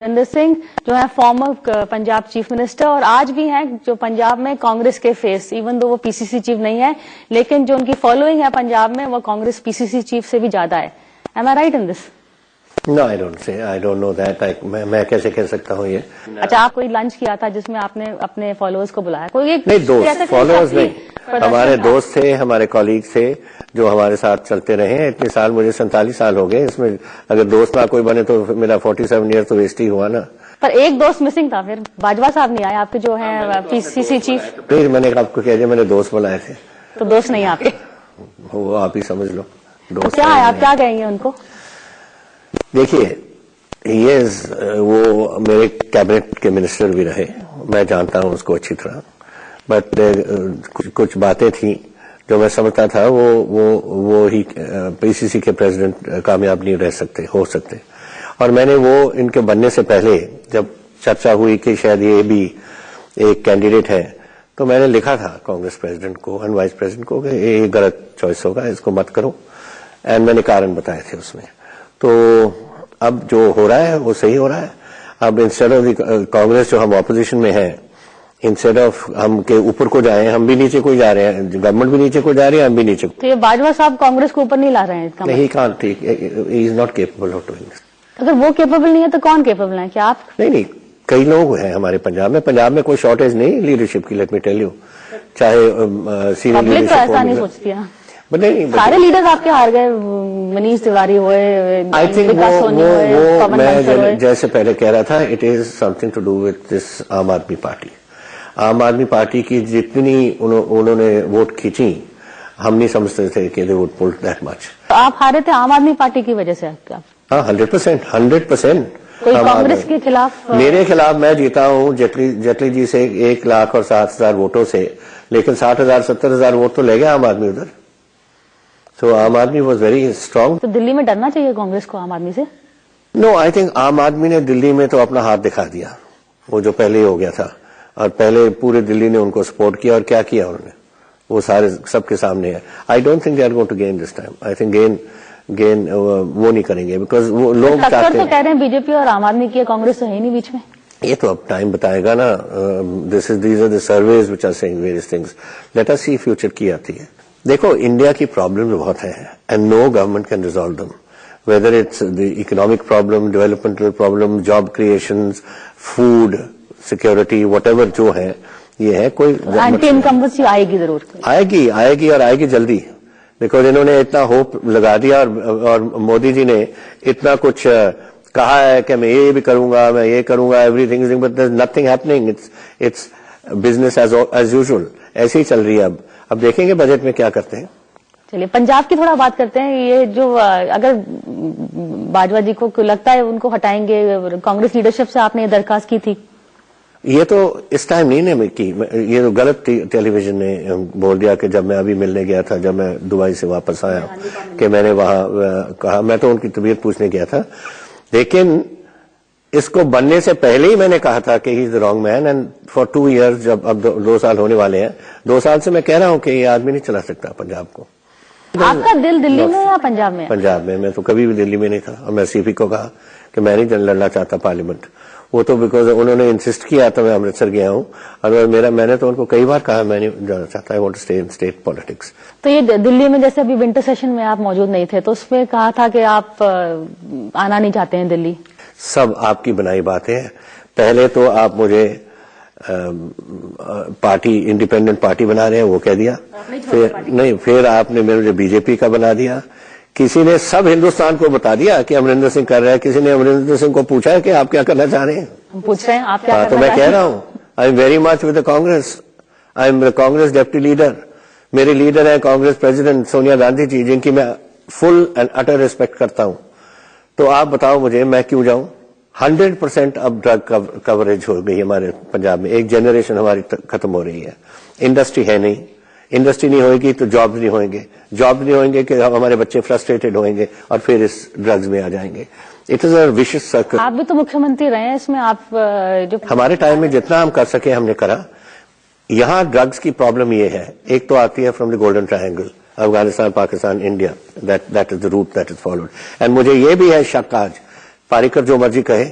अमरिंदर सिंह जो है farmer Punjab chief minister और आज भी हैं जो पंजाब में कांग्रेस के फेस, इवन दो वो पीसीसी चीफ नहीं है, लेकिन जो उनकी फॉलोइंग है पंजाब में वो कांग्रेस पीसीसी चीफ से भी ज्यादा है। Am I right in this? No, I don't know that. मैं कैसे कह सकता हूँ ये? अच्छा, आप कोई लंच किया था जिसमें आपने अपने फॉलोअर्स को बुलाया? कोई एक नहीं, दोस्त फॉलोअर्स नहीं, हमारे दोस्त थे, हमारे कॉलीग थे जो हमारे साथ चलते रहे इतने साल। मुझे 47 साल हो गए इसमें, अगर दोस्त ना कोई बने तो मेरा 47 ईयर तो वेस्ट ही हुआ ना। पर एक दोस्त मिसिंग था, फिर बाजवा साहब नहीं आए आपके जो है पीसीसी चीफ। फिर मैंने आपको कह दिया मैंने दोस्त बुलाए थे, तो दोस्त नहीं आपके, वो आप ही समझ लो दोस्त। क्या है, आप क्या कहेंगे उनको? देखिए, ये वो मेरे कैबिनेट के मिनिस्टर भी रहे, मैं जानता हूं उसको अच्छी तरह, बट कुछ बातें थी जो मैं समझता था वो ही पीसीसी के प्रेसिडेंट कामयाब नहीं रह सकते, हो सकते। और मैंने वो इनके बनने से पहले जब चर्चा हुई कि शायद ये भी एक कैंडिडेट है, तो मैंने लिखा था कांग्रेस प्रेसिडेंट को एंड वाइस प्रेसिडेंट को कि ये गलत चॉइस होगा, इसको मत करो, एंड मैंने कारण बताए थे उसमें। तो अब जो हो रहा है वो सही हो रहा है। अब इंस्टेड ऑफ कांग्रेस जो हम ऑपोजिशन में है, इंस्टेड ऑफ हम के ऊपर को जाए, हम भी नीचे को जा रहे हैं, गवर्नमेंट भी नीचे को जा रही है, हम भी नीचे को। तो ये बाजवा साहब कांग्रेस को ऊपर नहीं ला रहे हैं? इसका नहीं, can't, he is not capable of doing this. अगर वो केपेबल नहीं है तो कौन केपेबल है? क्या आप? नहीं, कई लोग हैं हमारे पंजाब में कोई शॉर्टेज नहीं लीडरशिप की, लेट मी टेल यू। चाहे सीनियर लीडरशिप ऐसा नहीं सोचती है, नहीं, सारे लीडर्स आपके हार गए, मनीष तिवारी हुए, आई थिंक वो मैं जैसे पहले कह रहा था, it is something to do with this Aam Aadmi party. आम आदमी पार्टी की जितनी उन्होंने वोट खींची, हम नहीं समझते थे कि they would pull that much. आप हारे थे आम आदमी पार्टी की वजह से? हाँ, 100%। कोई कांग्रेस के खिलाफ? मेरे खिलाफ मैं जीता हूँ जेटली जी से 1 लाख और 7,000 वोटों से, लेकिन 60,000 70,000 वोट तो ले गया आम आदमी उधर। So आम आदमी वॉज वेरी स्ट्रांग। तो दिल्ली में डरना चाहिए कांग्रेस को आम आदमी से? नो, आई थिंक आम आदमी ने दिल्ली में तो अपना हाथ दिखा दिया, वो जो पहले ही हो गया था, और पहले पूरे दिल्ली ने उनको सपोर्ट किया, और क्या किया उन्होंने वो सारे सबके सामने है। I don't think they are going to gain this time. I think gain वो नहीं करेंगे, बिकॉज वो लोग चाहते हैं। तो कह रहे हैं बीजेपी और आम आदमी की, कांग्रेस तो है ही नहीं बीच में। ये तो अब टाइम बताएगा ना। These are the surveys which are saying various things. Let us see future की आती है। देखो, इंडिया की प्रॉब्लम बहुत है and no government can resolve them, whether it's the economic problem, developmental problem, job creations, food security, whatever जो है, ये है। कोई एंटी इनकम्बेंसी आएगी, जरूर आएगी और आएगी जल्दी, बिकॉज इन्होंने इतना होप लगा दिया, और मोदी जी ने इतना कुछ कहा है कि मैं ये भी करूंगा, मैं ये करूंगा, everything, but there is nothing happening. It's business as usual, ऐसे ही चल रही है। अब देखेंगे बजट में क्या करते हैं। चलिए, पंजाब की थोड़ा बात करते हैं। ये जो अगर बाजवा जी को लगता है उनको हटाएंगे, कांग्रेस लीडरशिप से आपने ये दरखास्त की थी? ये तो इस टाइम नहीं ने की, ये तो गलत टेलीविजन ने बोल दिया कि जब मैं अभी मिलने गया था, जब मैं दुबई से वापस आया, कि मैंने वहां कहा, मैं तो उनकी तबीयत पूछने गया था, लेकिन इसको बनने से पहले ही मैंने कहा था कि he is the wrong man. And for 2 years, जब अब 2 साल होने वाले हैं, 2 साल से मैं कह रहा हूं कि ये आदमी नहीं चला सकता पंजाब को। आपका दिल दिल्ली में या पंजाब में? पंजाब में। मैं तो कभी भी दिल्ली में नहीं था, और मैं सीपी को कहा कि मैं नहीं लड़ना चाहता पार्लियामेंट। वो तो बिकॉज उन्होंने इंसिस्ट किया तो मैं अमृतसर गया हूँ, और मैंने तो उनको कई बार कहा मैं नहीं जाना चाहता, I want to stay in state politics. तो ये दिल्ली में जैसे अभी विंटर सेशन में आप मौजूद नहीं थे, तो उसमें कहा था कि आप आना नहीं चाहते हैं दिल्ली। आपकी आपकी बनाई बातें हैं। पहले तो आप मुझे पार्टी, इंडिपेंडेंट पार्टी बना रहे हैं, वो कह दिया, फिर आपने मुझे बीजेपी का बना दिया। किसी ने सब हिंदुस्तान को बता दिया कि अमरिंदर सिंह कर रहा है। किसी ने अमरिंदर सिंह को पूछा है कि आप क्या करना चाह रहे हैं? हम पूछ रहे हैं आप क्या? तो मैं कह रहा हूं, I am very much with the Congress. I am the Congress deputy leader. मेरे लीडर है कांग्रेस प्रेसिडेंट सोनिया गांधी जी, जिनकी मैं फुल एंड अटर रिस्पेक्ट करता हूं। तो आप बताओ मुझे, मैं क्यों जाऊं? 100% अब ड्रग कवरेज हो गई हमारे पंजाब में। एक जनरेशन हमारी खत्म हो रही है। इंडस्ट्री है नहीं, इंडस्ट्री नहीं होगी तो जॉब्स नहीं होंगे, जॉब नहीं होंगे कि हमारे बच्चे फ्रस्ट्रेटेड होंगे और फिर इस ड्रग्स में आ जाएंगे। It is a vicious circle. आप भी तो मुख्यमंत्री रहे हैं, इसमें आप जो हमारे टाइम में जितना हम कर सके हमने करा। यहाँ ड्रग्स की प्रॉब्लम ये है, एक तो आती है from the golden triangle, Afghanistan, Pakistan, India, that is the route that is followed. And मुझे ये भी है शक, आज पारिकर जो मर्जी कहे,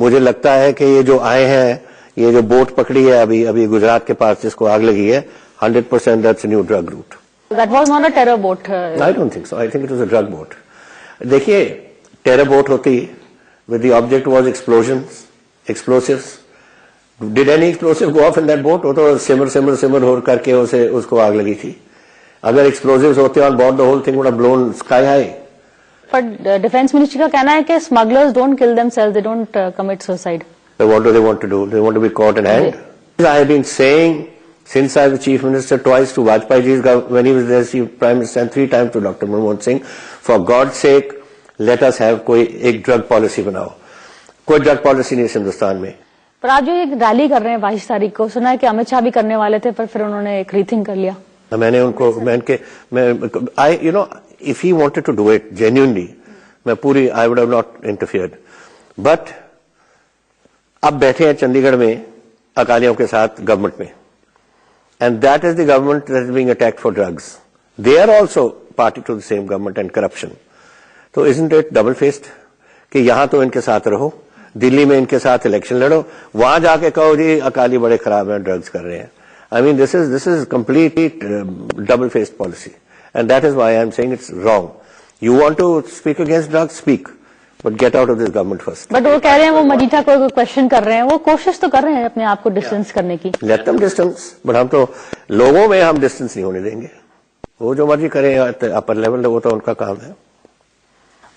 मुझे लगता है कि ये जो आए हैं, ये जो बोट पकड़ी है अभी गुजरात के पास जिसको आग लगी है, 100% that's new drug route. That was not a terror boat. I don't think so. I think it was a drug boat. देखिए, टेरर बोट होती with the object was explosives. Did any explosive go off in that boat? वो तो सिमर हो करके उसको आग लगी थी. अगर explosives होते on board, the whole thing would have blown sky high. But defence ministry का कहना है कि smugglers don't kill themselves, they don't commit suicide. So what do they want to do? They want to be caught and hanged. I have been saying since I was Chief Minister twice to Vajpayee ji's government, when he was there, Chief Prime Minister, and 3 times to Dr. Manmohan Singh, for God's sake, let us have कोई एक drug policy बनाओ. कोई drug policy नहीं हिंदुस्तान में. पर आज जो एक रैली कर रहे हैं 22 तारीख को, सुना है कि अमित शाह भी करने वाले थे, पर फिर उन्होंने एक रीथिंक कर लिया. मैंने उनको if he wanted to do it genuinely, I would have not interfered. But अब बैठे हैं चंडीगढ़ में अकालियों के साथ गवर्नमेंट में, and that is the government that is being attacked for drugs. They are also party to the same government and corruption. So isn't it double faced कि यहां तो इनके साथ रहो, दिल्ली में इनके साथ इलेक्शन लड़ो, वहां जाके कहो जी अकाली बड़े खराब हैं, ड्रग्स कर रहे हैं. I mean this is complete double faced policy, and that is why I am saying it's wrong. You want to speak against drugs, speak. But get out of this government first. But वो कह रहे हैं वो मजीठा को question कर रहे हैं, वो कोशिश तो कर रहे हैं अपने आप को डिस्टेंस करने की. Let them distance, but हम तो लोगों में हम डिस्टेंस नहीं होने देंगे. वो जो मर्जी करें अपर लेवल, वो तो उनका काम है.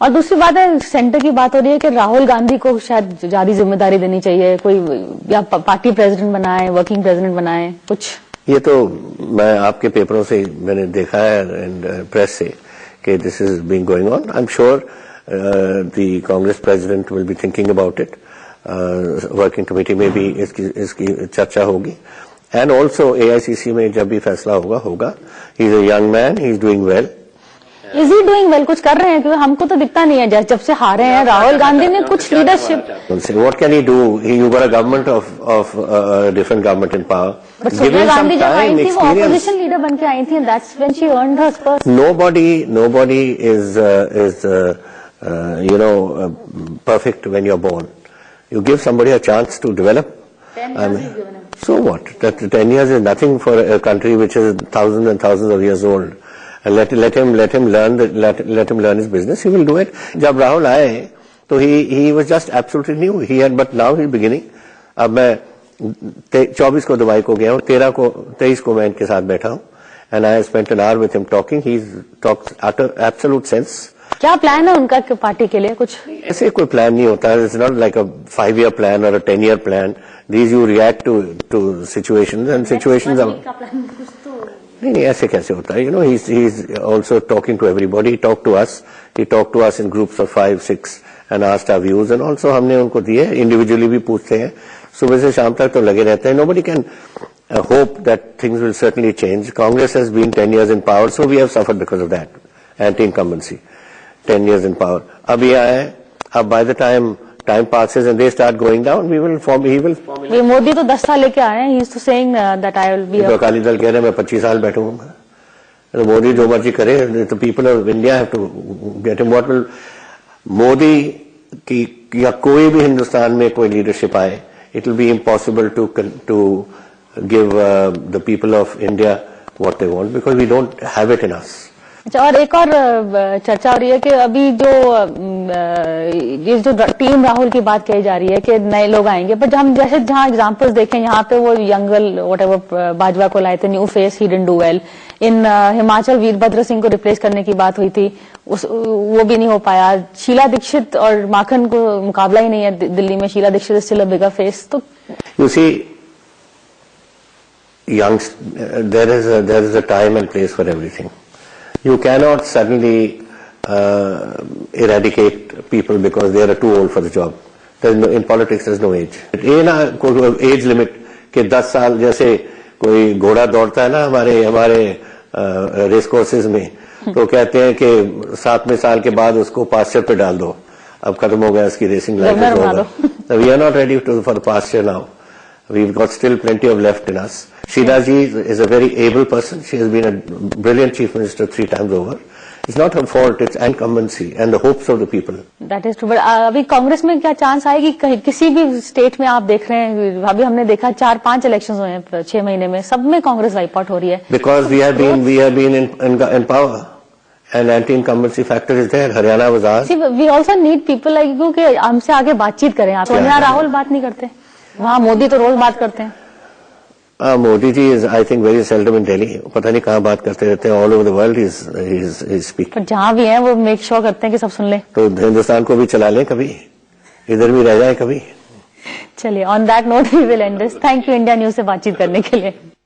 और दूसरी बात है, सेंटर की बात हो रही है कि राहुल गांधी को शायद ज्यादा जिम्मेदारी देनी चाहिए, कोई या पार्टी प्रेसिडेंट बनाए, वर्किंग प्रेसिडेंट बनाए, कुछ. ये तो मैं आपके पेपरों से मैंने देखा है प्रेस से कि this is being going on. I am sure the Congress president will be thinking about it. Working committee में भी इसकी चर्चा होगी. And also AICC में जब भी फैसला होगा. He is a young man, he is doing well. Is he doing well? कुछ कर रहे हैं क्योंकि हमको तो दिखता नहीं है. जब से हारे हैं राहुल गांधी ने कुछ leadership. What can he do? You got a government of different government in power. But Sonia Gandhi जब आई थी वो opposition leader बन के आई थी. That's when she earned her spurs. Nobody is perfect when you're born. You give somebody a chance to develop. 10 years he's given him. So what? That 10 years is nothing for a country which is thousands and thousands of years old. And let him learn his business. He will do it. जब राहुल आए, तो he was just absolutely new. But now he's beginning. अब मैं 24 को Dubai को गया हूँ, 23 को मैं इनके साथ बैठा हूँ. And I spent an hour with him talking. He talks utter absolute sense. क्या प्लान है उनका पार्टी के लिए? कुछ ऐसे कोई प्लान नहीं होता. It's not like a 5-year plan or a 10-year plan. These you react to situations and situations are नहीं ऐसे कैसे होता है. He's also talking to everybody. He talked to us in groups of 5-6 and asked our views, and also हमने उनको दिए. Individually भी पूछते हैं. सुबह से शाम तक तो लगे रहते हैं. Nobody can hope that things will certainly change. Congress has been 10 years in power, so we have suffered because of that. Anti-incumbency. 10 years in power. अब ये आए, अब by the time passes and they start going down, he will form. ये मोदी तो 10 साल लेके आए हैं. He is to saying that I will be. तो अकाली दल कह रहे हैं मैं 25 साल बैठूंगा. तो मोदी जो मर्जी करे, the people of India have to get him. What will Modi की या कोई भी हिंदुस्तान में कोई लीडरशिप आए, it will be impossible to give the people of India what they want because we don't have it in us. अच्छा, और एक और चर्चा हो रही है कि अभी जो टीम राहुल की बात कही जा रही है कि नए लोग आएंगे, पर हम जैसे जहां एग्जांपल्स देखें, यहाँ पे वो यंगल व्हाटएवर बाजवा को लाए थे, new face, he didn't do well. In Himachal Virbhadra Singh को रिप्लेस करने की बात हुई थी, वो भी नहीं हो पाया. शीला दीक्षित और माखन को मुकाबला ही नहीं है दिल्ली में. Sheila Dikshit is still a bigger face. तो you see there is a time and place for everything. You cannot suddenly eradicate people because they are too old for the job. In politics there's no age. ये ना कोई age limit के 10 साल, जैसे कोई घोड़ा दौड़ता है ना हमारे रेस कोर्सेज में, तो कहते हैं कि 7वें साल के बाद उसको पास्चर पे डाल दो. अब खत्म हो गया इसकी racing life. We are not ready for the pasture now. We've got still plenty of left in us. Sheila ji is a very able person. She has been a brilliant chief minister 3 times over. It's not her fault, it's incumbency and the hopes of the people. That is true. But अभी कांग्रेस में क्या chance आएगी? किसी भी state में आप देख रहे हैं, अभी हमने देखा 4-5 इलेक्शंस हुए हैं 6 महीने में, सब में कांग्रेस वाइप आउट हो रही है। Because we have been in power and anti-incumbency factor is there. Haryana was asked. See, we also need people like you कि हमसे आगे बातचीत करें। आप सोनिया राहुल बात नहीं करते, वहाँ मोदी तो रोज बात करते हैं। Modi ji is I think very seldom in Delhi. पता नहीं कहाँ बात करते रहते हैं। All over the world he's speaking. पर जहाँ भी है वो मेक श्योर करते हैं कि सब सुन ले। तो हिंदुस्तान को भी चला लें कभी, इधर भी रह जाए कभी। चलिए, on that note we will end this. Thank you India News से बातचीत करने के लिए।